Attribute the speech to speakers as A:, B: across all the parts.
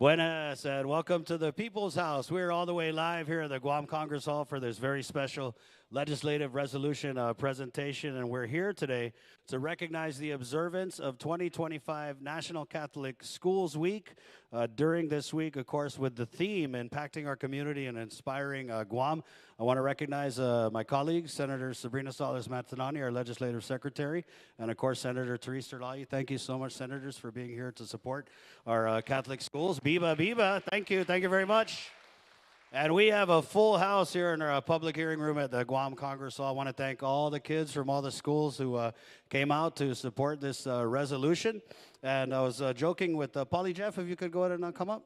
A: Buenas, and welcome to the People's House. We're all the way live here at the Guam Congress Hall for this very special legislative resolution presentation. And we're here today to recognize the observance of 2025 National Catholic Schools Week. During this week, of course, with the theme impacting our community and inspiring Guam, I want to recognize my colleagues, Senator Sabrina Salas Matanani, our legislative secretary, and of course, Senator Teresa Lai. Thank you so much, senators, for being here to support our Catholic schools. Biba, Biba, thank you very much. And we have a full house here in our public hearing room at the Guam Congress Hall. I want to thank all the kids from all the schools who came out to support this resolution. And I was joking with Polly Jeff, if you could go ahead and come up.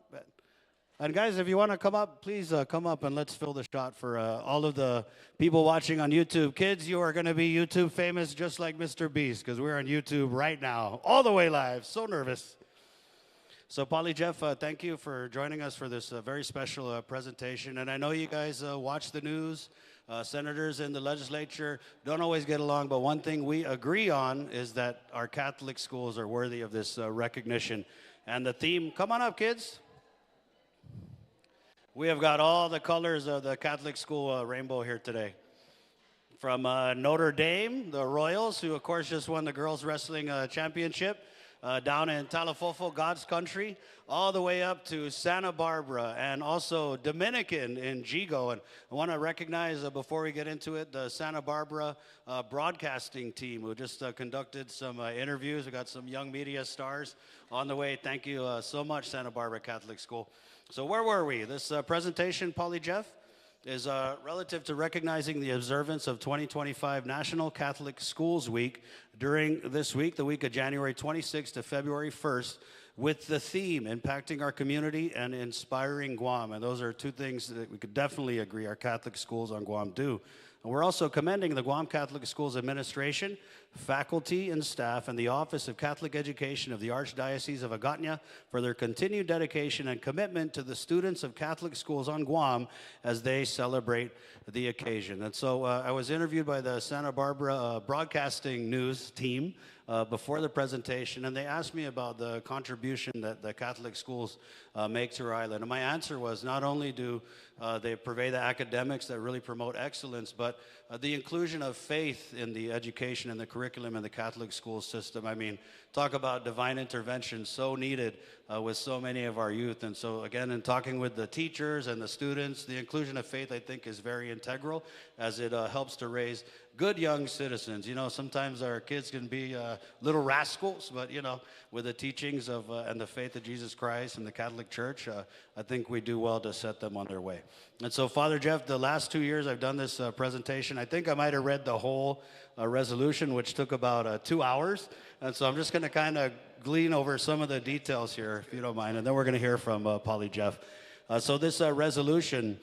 A: And guys, if you want to come up, please come up and let's fill the shot for all of the people watching on YouTube. Kids, you are going to be YouTube famous just like Mr. Beast, because we're on YouTube right now, all the way live. So nervous. So, Polly Jeff, thank you for joining us for this very special presentation. And I know you guys watch the news. Senators in the legislature don't always get along, but one thing we agree on is that our Catholic schools are worthy of this recognition. And the theme, come on up, kids. We have got all the colors of the Catholic school rainbow here today. From Notre Dame, the Royals, who of course just won the girls wrestling championship, down in Talafofo, God's country, all the way up to Santa Barbara and also Dominican in Jigo. And I want to recognize, before we get into it, the Santa Barbara broadcasting team who just conducted some interviews. We got some young media stars on the way. Thank you so much, Santa Barbara Catholic School. So where were we? This presentation, Polly Jeff, is relative to recognizing the observance of 2025 National Catholic Schools Week during this week, the week of January 26th to February 1st, with the theme impacting our community and inspiring Guam. And those are two things that we could definitely agree our Catholic schools on Guam do. And we're also commending the Guam Catholic Schools Administration, faculty and staff, and the Office of Catholic Education of the Archdiocese of Agatna for their continued dedication and commitment to the students of Catholic schools on Guam as they celebrate the occasion. And so I was interviewed by the Santa Barbara Broadcasting News team before the presentation, and they asked me about the contribution that the Catholic schools make to our island. And my answer was, not only do they purvey the academics that really promote excellence, but the inclusion of faith in the education and the curriculum in the Catholic school system. I mean, talk about divine intervention so needed with so many of our youth. And so again, in talking with the teachers and the students, the inclusion of faith, I think, is very integral as it helps to raise good young citizens. You know, sometimes our kids can be little rascals, but you know, with the teachings of and the faith of Jesus Christ and the Catholic Church, I think we do well to set them on their way. And so, Father Jeff, the last 2 years I've done this presentation, I think I might have read the whole resolution, which took about 2 hours. And so I'm just going to kind of glean over some of the details here, if you don't mind, and then we're going to hear from Polly Jeff. So this resolution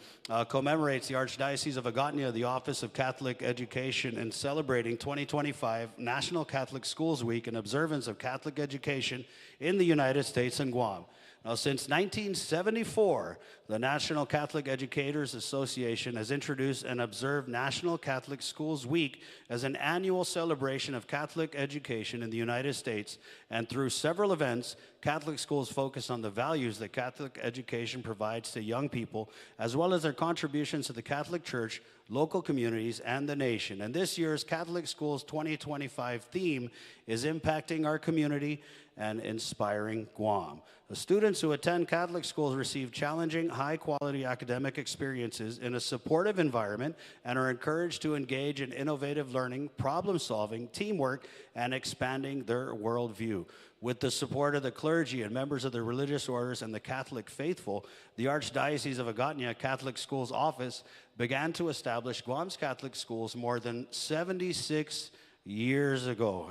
A: commemorates the Archdiocese of Agatna, the Office of Catholic Education, in celebrating 2025 National Catholic Schools Week in observance of Catholic education in the United States and Guam. Now, since 1974, the National Catholic Educators Association has introduced and observed National Catholic Schools Week as an annual celebration of Catholic education in the United States. And through several events, Catholic schools focus on the values that Catholic education provides to young people, as well as their contributions to the Catholic Church, local communities, and the nation. And this year's Catholic Schools 2025 theme is impacting our community and inspiring Guam. The students who attend Catholic schools receive challenging, high-quality academic experiences in a supportive environment and are encouraged to engage in innovative learning, problem-solving, teamwork, and expanding their worldview. With the support of the clergy and members of the religious orders and the Catholic faithful, the Archdiocese of Agatna Catholic Schools Office began to establish Guam's Catholic schools more than 76 years ago.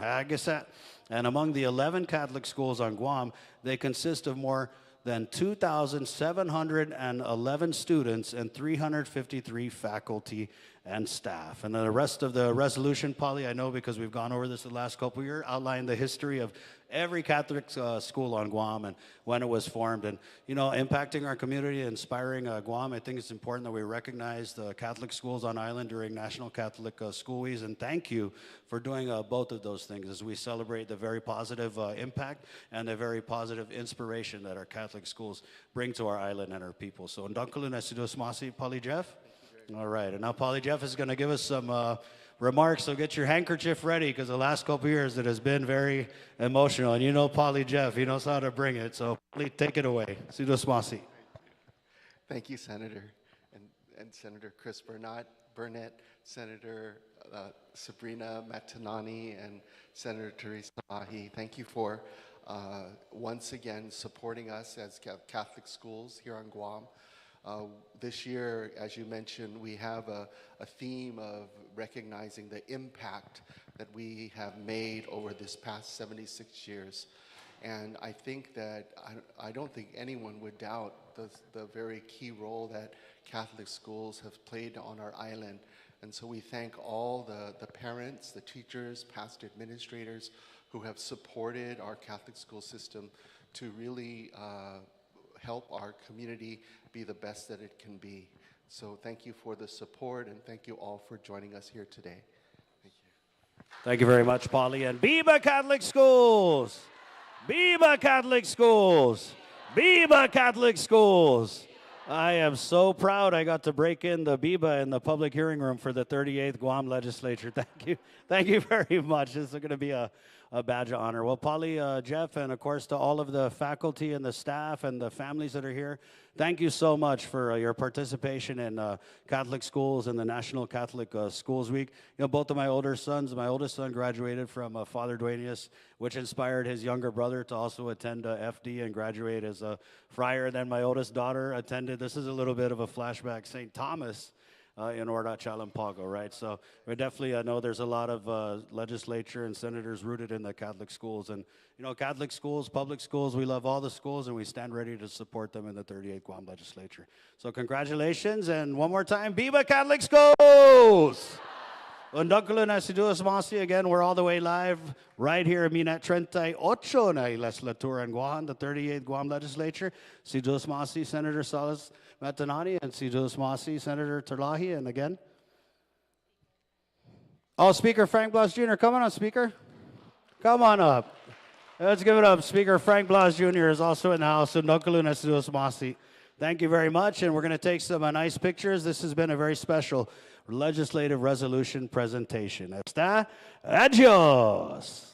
A: And among the 11 Catholic schools on Guam, they consist of more than 2,711 students and 353 faculty and staff. And then the rest of the resolution, Polly, I know because we've gone over this the last couple of years, outlined the history of every Catholic school on Guam and when it was formed. And, you know, impacting our community, inspiring Guam, I think it's important that we recognize the Catholic schools on island during National Catholic School Weeks. And thank you for doing both of those things as we celebrate the very positive impact and the very positive inspiration that our Catholic schools bring to our island and our people. So, Ndonkalu Nasidos Masi, Polly Jeff. All right, and now Polly Jeff is going to give us some remarks, so get your handkerchief ready because the last couple years it has been very emotional. And you know Polly Jeff, he knows how to bring it. So please take it away. Sidos Masi.
B: Thank you, Senator, and Senator Chris Barnett, Senator Sabrina Matanani, and Senator Teresa Mahi. Thank you for once again supporting us as Catholic schools here on Guam. This year, as you mentioned, we have a theme of recognizing the impact that we have made over this past 76 years. And I think that, I don't think anyone would doubt the very key role that Catholic schools have played on our island. And so we thank all the parents, the teachers, past administrators who have supported our Catholic school system to really help our community be the best that it can be. So thank you for the support, and thank you all for joining us here today. Thank you.
A: Thank you very much, Polly. And Biba Catholic Schools! Biba Catholic Schools! Biba Catholic Schools! I am so proud I got to break in the Biba in the public hearing room for the 38th Guam Legislature. Thank you. Thank you very much. This is going to be a badge of honor. Well, Polly, Jeff, and of course to all of the faculty and the staff and the families that are here, thank you so much for your participation in Catholic schools and the National Catholic Schools Week. You know, both of my older sons, my oldest son graduated from Father Duenas, which inspired his younger brother to also attend FD and graduate as a friar. Then my oldest daughter attended, this is a little bit of a flashback, St. Thomas, in Orda Chalampago, right? So we definitely know there's a lot of legislature and senators rooted in the Catholic schools. And, you know, Catholic schools, public schools, we love all the schools, and we stand ready to support them in the 38th Guam Legislature. So congratulations, and one more time, Viva Catholic Schools! Ndonkalu Nasiduos Masi, again, we're all the way live right here. Minat 38 na legislatura in Guam, the 38th Guam Legislature. Si Duos Masi, Senator Salas Matanani, and Si Duos Masi, Senator Terlahi, and again. Oh, Speaker Frank Blas Jr., come on up, Speaker. Come on up. Let's give it up. Speaker Frank Blas Jr. is also in the house. Ndonkalu Nasiduos Masi. Thank you very much, and we're going to take some nice pictures. This has been a very special legislative resolution presentation. Está. Adios.